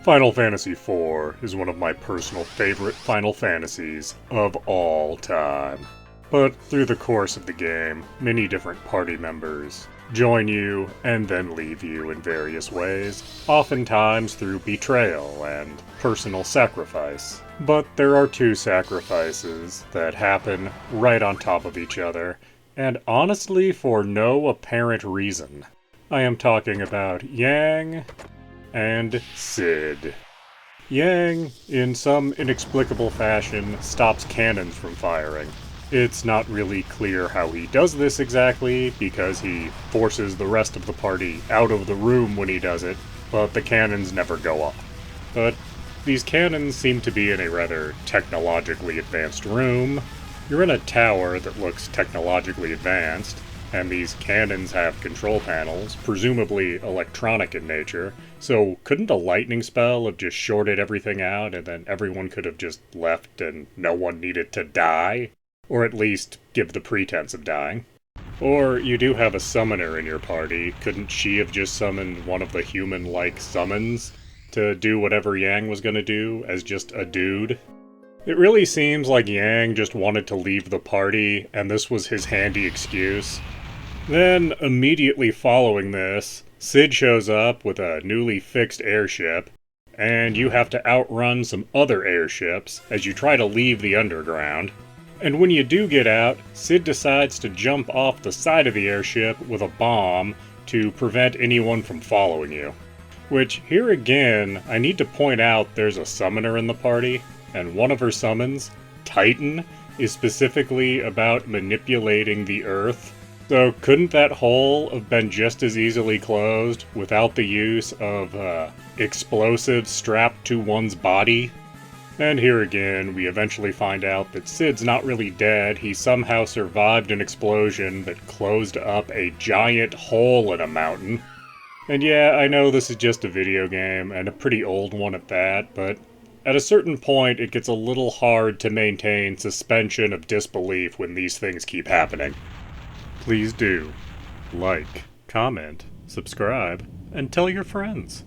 Final Fantasy IV is one of my personal favorite Final Fantasies of all time. But through the course of the game, many different party members join you and then leave you in various ways, oftentimes through betrayal and personal sacrifice. But there are two sacrifices that happen right on top of each other, and honestly for no apparent reason. I am talking about Yang and Cid. Yang, in some inexplicable fashion, stops cannons from firing. It's not really clear how he does this exactly, because he forces the rest of the party out of the room when he does it, but the cannons never go off. But these cannons seem to be in a rather technologically advanced room. You're in a tower that looks technologically advanced, and these cannons have control panels, presumably electronic in nature, so couldn't a lightning spell have just shorted everything out and then everyone could have just left and no one needed to die? Or at least give the pretense of dying. Or you do have a summoner in your party, couldn't she have just summoned one of the human-like summons to do whatever Yang was gonna do as just a dude? It really seems like Yang just wanted to leave the party, and this was his handy excuse. Then, immediately following this, Cid shows up with a newly fixed airship, and you have to outrun some other airships as you try to leave the underground. And when you do get out, Cid decides to jump off the side of the airship with a bomb to prevent anyone from following you. Which, here again, I need to point out there's a summoner in the party, and one of her summons, Titan, is specifically about manipulating the Earth. So couldn't that hole have been just as easily closed without the use of explosives strapped to one's body? And here again, we eventually find out that Cid's not really dead. He somehow survived an explosion that closed up a giant hole in a mountain. And yeah, I know this is just a video game, and a pretty old one at that, but at a certain point it gets a little hard to maintain suspension of disbelief when these things keep happening. Please do like, comment, subscribe, and tell your friends.